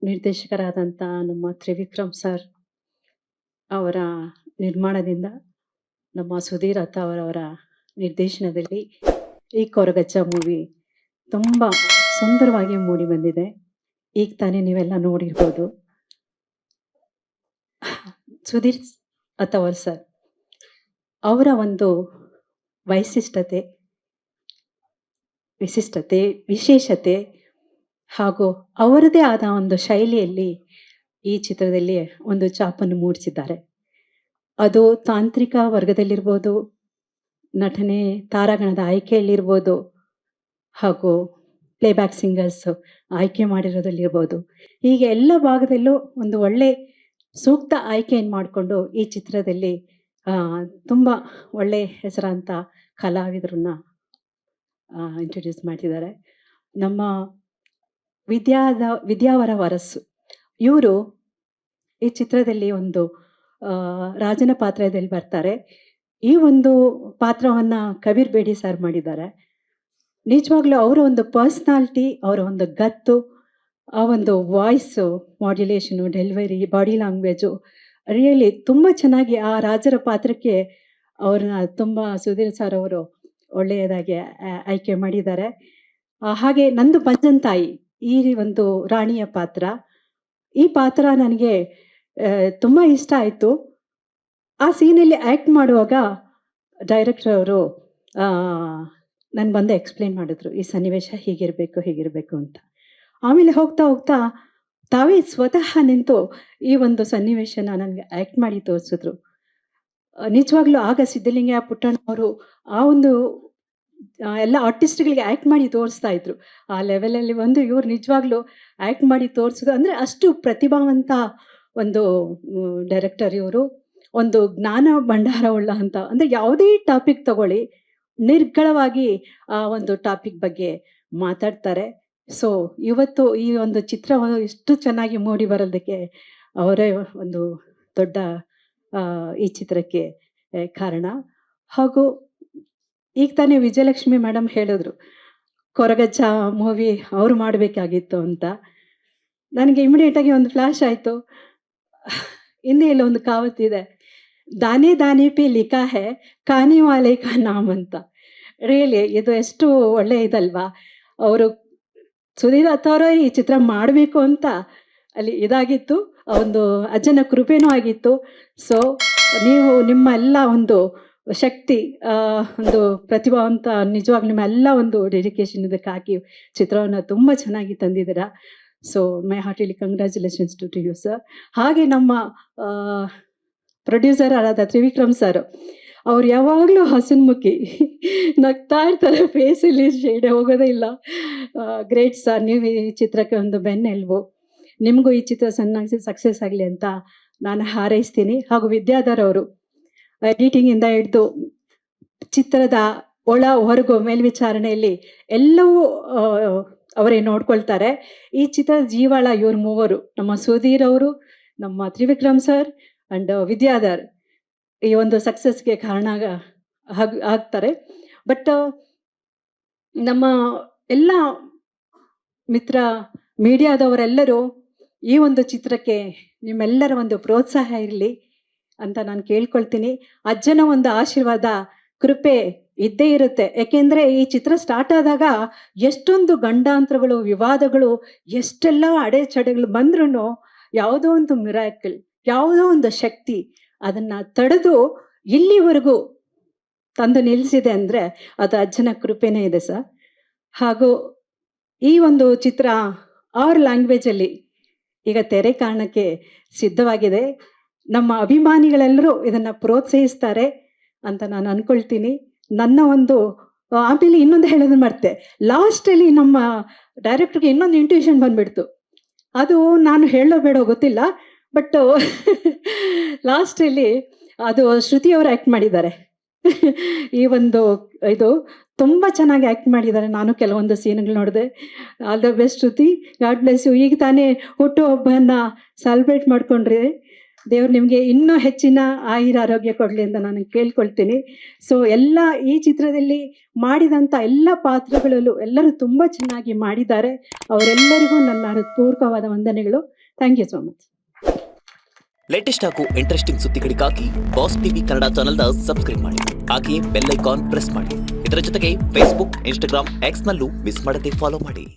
ನಿರ್ದೇಶಕರಾದಂಥ ನಮ್ಮ ತ್ರಿವಿಕ್ರಮ್ ಸರ್ ಅವರ ನಿರ್ಮಾಣದಿಂದ ನಮ್ಮ ಸುಧೀರ್ ಅವರವರ ನಿರ್ದೇಶನದಲ್ಲಿ ಈ ಕೊರಗಜ್ಜ ಮೂವಿ ತುಂಬ ಸುಂದರವಾಗಿ ಮೂಡಿ ಬಂದಿದೆ. ಈಗ ತಾನೇ ನೀವೆಲ್ಲ ನೋಡಿರ್ಬೋದು. ಸುಧೀರ್ ಅಥವರ್ ಸರ್ ಅವರ ಒಂದು ವಿಶೇಷತೆ ಹಾಗೂ ಅವರದೇ ಆದ ಒಂದು ಶೈಲಿಯಲ್ಲಿ ಈ ಚಿತ್ರದಲ್ಲಿ ಒಂದು ಛಾಪನ್ನು ಮೂಡಿಸಿದ್ದಾರೆ. ಅದು ತಾಂತ್ರಿಕ ವರ್ಗದಲ್ಲಿರ್ಬೋದು, ನಟನೆ ತಾರಾಗಣದ ಆಯ್ಕೆಯಲ್ಲಿರ್ಬೋದು, ಹಾಗೂ ಪ್ಲೇಬ್ಯಾಕ್ ಸಿಂಗರ್ಸ್ ಆಯ್ಕೆ ಮಾಡಿರೋದಲ್ಲಿರ್ಬೋದು, ಹೀಗೆ ಎಲ್ಲ ಭಾಗದಲ್ಲೂ ಒಂದು ಒಳ್ಳೆ ಸೂಕ್ತ ಆಯ್ಕೆಯನ್ನು ಮಾಡಿಕೊಂಡು ಈ ಚಿತ್ರದಲ್ಲಿ ತುಂಬ ಒಳ್ಳೆ ಹೆಸರಾಂತ ಕಲಾವಿದರನ್ನ ಇಂಟ್ರೊಡ್ಯೂಸ್ ಮಾಡಿದ್ದಾರೆ. ನಮ್ಮ ವಿದ್ಯಾವರ ವರಸ್ಸು ಇವರು ಈ ಚಿತ್ರದಲ್ಲಿ ಒಂದು ರಾಜನ ಪಾತ್ರದಲ್ಲಿ ಬರ್ತಾರೆ. ಈ ಒಂದು ಪಾತ್ರವನ್ನು ಕಬೀರ್ ಬೇಡಿ ಸರ್ ಮಾಡಿದ್ದಾರೆ. ನಿಜವಾಗ್ಲೂ ಅವರ ಒಂದು ಪರ್ಸ್ನಾಲಿಟಿ, ಅವರ ಒಂದು ಗತ್ತು, ಆ ಒಂದು voice modulation, delivery, body language really ತುಂಬ ಚೆನ್ನಾಗಿ ಆ ರಾಜರ ಪಾತ್ರಕ್ಕೆ ಅವ್ರನ್ನ ತುಂಬ ಸುಧೀರ್ ಸರ್ ಅವರು ಒಳ್ಳೆಯದಾಗಿ ಆಯ್ಕೆ ಮಾಡಿದ್ದಾರೆ. ಹಾಗೆ ನಂದು ತಾಯಿ ಈ ಒಂದು ರಾಣಿಯ ಪಾತ್ರ, ಈ ಪಾತ್ರ ನನಗೆ ತುಂಬ ಇಷ್ಟ ಆಯಿತು. ಆ ಸೀನಲ್ಲಿ ಆ್ಯಕ್ಟ್ ಮಾಡುವಾಗ ಡೈರೆಕ್ಟರ್ ಅವರು ಬಂದು ಎಕ್ಸ್ಪ್ಲೇನ್ ಮಾಡಿದ್ರು, ಈ ಸನ್ನಿವೇಶ ಹೀಗಿರಬೇಕು ಅಂತ. ಆಮೇಲೆ ಹೋಗ್ತಾ ಹೋಗ್ತಾ ತಾವೇ ಸ್ವತಃ ನಿಂತು ಈ ಒಂದು ಸನ್ನಿವೇಶನ ನನಗೆ ಆ್ಯಕ್ಟ್ ಮಾಡಿ ತೋರಿಸಿದ್ರು. ನಿಜವಾಗ್ಲೂ ಆಗ ಸಿದ್ಧಲಿಂಗ ಪುಟ್ಟಣ್ಣ ಅವರು ಆ ಒಂದು ಎಲ್ಲ ಆರ್ಟಿಸ್ಟ್ಗಳಿಗೆ ಆ್ಯಕ್ಟ್ ಮಾಡಿ ತೋರಿಸ್ತಾ ಇದ್ರು. ಆ ಲೆವೆಲಲ್ಲಿ ಇವ್ರು ನಿಜವಾಗ್ಲೂ ಆ್ಯಕ್ಟ್ ಮಾಡಿ ತೋರಿಸಿದ್ರು. ಅಂದರೆ ಅಷ್ಟು ಪ್ರತಿಭಾವಂತ ಒಂದು ಡೈರೆಕ್ಟರ್ ಇವರು. ಒಂದು ಜ್ಞಾನ ಭಂಡಾರವುಳ್ಳ ಅಂತ, ಅಂದರೆ ಯಾವುದೇ ಟಾಪಿಕ್ ತಗೊಳ್ಳಿ ನಿರ್ಗಳವಾಗಿ ಆ ಒಂದು ಟಾಪಿಕ್ ಬಗ್ಗೆ ಮಾತಾಡ್ತಾರೆ. ಸೊ ಇವತ್ತು ಈ ಒಂದು ಚಿತ್ರ ಇಷ್ಟು ಚೆನ್ನಾಗಿ ಮೂಡಿ ಬರೋದಕ್ಕೆ ಅವರೇ ಒಂದು ದೊಡ್ಡ ಈ ಚಿತ್ರಕ್ಕೆ ಕಾರಣ. ಹಾಗೂ ಈಗ ತಾನೇ ವಿಜಯಲಕ್ಷ್ಮಿ ಮೇಡಮ್ ಹೇಳಿದ್ರು, ಕೊರಗಜ್ಜ ಮೂವಿ ಅವರು ಮಾಡಬೇಕಾಗಿತ್ತು ಅಂತ. ನನಗೆ ಇಮಿಡಿಯೇಟಾಗಿ ಒಂದು ಫ್ಲ್ಯಾಶ್ ಆಯಿತು. ಹಿಂದಿಯಲ್ಲಿ ಒಂದು ಕಾವತ್ತಿದೆ, ದಾನೆ ದಾನೆ ಪೇ ಲಿಖಾ ಹೈ ಕಾನೆ ವಾಲೆ ಕಾ ನಾಮ್ ಅಂತ. ರಿಯಲಿ ಇದು ಎಷ್ಟು ಒಳ್ಳೆ ಇದಲ್ವಾ. ಅವರು ಸುಧೀರ್ ಅವರೇ ಈ ಚಿತ್ರ ಮಾಡಬೇಕು ಅಂತ ಅಲ್ಲಿ ಇದಾಗಿತ್ತು, ಒಂದು ಅಜ್ಜನ ಕೃಪೆನೂ ಆಗಿತ್ತು. ಸೊ ನೀವು ನಿಮ್ಮ ಎಲ್ಲ ಒಂದು ಶಕ್ತಿ, ಒಂದು ಪ್ರತಿಭಾವಂತ, ನಿಜವಾಗ್ಲೂ ನಿಮ್ಮೆಲ್ಲ ಒಂದು ಡೆಡಿಕೇಶನ್ ಇದಕ್ಕೆ ಹಾಕಿ ಚಿತ್ರವನ್ನು ತುಂಬ ಚೆನ್ನಾಗಿ ತಂದಿದ್ದೀರಾ. So my heartily congratulations to you sir. ಹಾಗೆ ನಮ್ಮ ಪ್ರೊಡ್ಯೂಸರ್ ಆದ ತ್ರಿವಿಕ್ರಮ್ ಸರ್, ಅವ್ರು ಯಾವಾಗಲೂ ಹಸನ್ಮುಖಿ, ನಗ್ತಾ ಇರ್ತಾರೆ, ಫೇಸಲ್ಲಿ ಶೇಡೆ ಹೋಗೋದೇ ಇಲ್ಲ. ಗ್ರೇಟ್ ಸರ್, ನೀವು ಈ ಚಿತ್ರಕ್ಕೆ ಒಂದು ಬೆನ್ನೆಲುಬು. ನಿಮಗೂ ಈ ಚಿತ್ರ ಸಕ್ಸಸ್ ಆಗಲಿ ಅಂತ ನಾನು ಹಾರೈಸ್ತೀನಿ. ಹಾಗೂ ವಿದ್ಯಾಧರ್ ಅವರು ಎಡಿಟಿಂಗಿಂದ ಹಿಡಿದು ಚಿತ್ರದ ಒಳ ಹೊರಗು ಮೇಲ್ವಿಚಾರಣೆಯಲ್ಲಿ ಎಲ್ಲವೂ ಅವರೇ ನೋಡ್ಕೊಳ್ತಾರೆ. ಈ ಚಿತ್ರದ ಜೀವಾಳ ಇವ್ರು ಮೂವರು, ನಮ್ಮ ಸುಧೀರ್ ಅವರು, ನಮ್ಮ ತ್ರಿವಿಕ್ರಮ್ ಸರ್ ಆ್ಯಂಡ್ ವಿದ್ಯಾಧರ್, ಈ ಒಂದು ಸಕ್ಸಸ್ಗೆ ಕಾರಣ ಆಗ್ತಾರೆ. ಬಟ್ ನಮ್ಮ ಎಲ್ಲ ಮಿತ್ರ ಮೀಡಿಯಾದವರೆಲ್ಲರೂ ಈ ಒಂದು ಚಿತ್ರಕ್ಕೆ ನಿಮ್ಮೆಲ್ಲರ ಒಂದು ಪ್ರೋತ್ಸಾಹ ಇರಲಿ ಅಂತ ನಾನು ಕೇಳ್ಕೊಳ್ತೀನಿ. ಅಜ್ಜನ ಒಂದು ಆಶೀರ್ವಾದ, ಕೃಪೆ ಇದ್ದೇ ಇರುತ್ತೆ. ಯಾಕೆಂದರೆ ಈ ಚಿತ್ರ ಸ್ಟಾರ್ಟ್ ಆದಾಗ ಎಷ್ಟೊಂದು ಗಂಡಾಂತರಗಳು, ವಿವಾದಗಳು, ಎಷ್ಟೆಲ್ಲ ಅಡೆಚಡೆಗಳು ಬಂದ್ರೂ ಯಾವುದೋ ಒಂದು ಮಿರಾಕಲ್, ಯಾವುದೋ ಒಂದು ಶಕ್ತಿ ಅದನ್ನು ತಡೆದು ಇಲ್ಲಿವರೆಗೂ ತಂದು ನಿಲ್ಲಿಸಿದೆ ಅಂದರೆ ಅದು ಅಜ್ಜನ ಕೃಪೆನೇ ಇದೆ ಸರ್. ಹಾಗೂ ಈ ಒಂದು ಚಿತ್ರ 6 ಲ್ಯಾಂಗ್ವೇಜಲ್ಲಿ ಈಗ ತೆರೆ ಕಾರಣಕ್ಕೆ ಸಿದ್ಧವಾಗಿದೆ. ನಮ್ಮ ಅಭಿಮಾನಿಗಳೆಲ್ಲರೂ ಇದನ್ನು ಪ್ರೋತ್ಸಾಹಿಸ್ತಾರೆ ಅಂತ ನಾನು ಅಂದ್ಕೊಳ್ತೀನಿ. ನನ್ನ ಒಂದು ಆಮೇಲೆ ಇನ್ನೊಂದು ಹೇಳೋದನ್ನ ಮರ್ತೆ, ಲಾಸ್ಟಲ್ಲಿ ನಮ್ಮ ಡೈರೆಕ್ಟ್ರಿಗೆ ಇನ್ನೊಂದು ಇಂಟ್ಯೂಷನ್ ಬಂದುಬಿಡ್ತು. ಅದು ನಾನು ಹೇಳೋ ಬೇಡೋ ಗೊತ್ತಿಲ್ಲ, ಬಟ್ ಲಾಸ್ಟಲ್ಲಿ ಅದು ಶ್ರುತಿಯವರು ಆ್ಯಕ್ಟ್ ಮಾಡಿದ್ದಾರೆ. ಈ ಒಂದು ಇದು ತುಂಬ ಚೆನ್ನಾಗಿ ಆ್ಯಕ್ಟ್ ಮಾಡಿದ್ದಾರೆ. ನಾನು ಕೆಲವೊಂದು ಸೀನ್ಗಳು ನೋಡಿದೆ. All the best Shruti, god bless you. ಈಗ ತಾನೇ ಹುಟ್ಟುಹಬ್ಬನ ಸೆಲೆಬ್ರೇಟ್ ಮಾಡ್ಕೊಂಡ್ರಿ. ದೇವ್ರು ನಿಮಗೆ ಇನ್ನೂ ಹೆಚ್ಚಿನ ಆರೋಗ್ಯ ಕೊಡಲಿ ಅಂತ ನಾನು ಕೇಳ್ಕೊಳ್ತೀನಿ. ಸೊ ಎಲ್ಲ ಈ ಚಿತ್ರದಲ್ಲಿ ಮಾಡಿದಂಥ ಎಲ್ಲ ಪಾತ್ರಗಳಲ್ಲೂ ಎಲ್ಲರೂ ತುಂಬ ಚೆನ್ನಾಗಿ ಮಾಡಿದ್ದಾರೆ. ಅವರೆಲ್ಲರಿಗೂ ನನ್ನ ಹೃತ್ಪೂರ್ವಕವಾದ ವಂದನೆಗಳು. Thank you so much. Latest ಹಾಗೂ ಇಂಟ್ರೆಸ್ಟಿಂಗ್ ಸುದ್ದಿಗಳಿಗಾಗಿ ಬಾಸ್ ಟಿವಿ ಕನ್ನಡ ಚಾನೆಲ್ನ ಸಬ್ಸ್ಕ್ರೈಬ್ ಮಾಡಿ. ಹಾಗೆಯೇ ಬೆಲ್ ಐಕಾನ್ ಪ್ರೆಸ್ ಮಾಡಿ. ಇದರ ಜೊತೆಗೆ ಫೇಸ್ಬುಕ್, ಇನ್ಸ್ಟಾಗ್ರಾಮ್, ಎಕ್ಸ್ನಲ್ಲೂ ಮಿಸ್ ಮಾಡದೆ ಫಾಲೋ ಮಾಡಿ.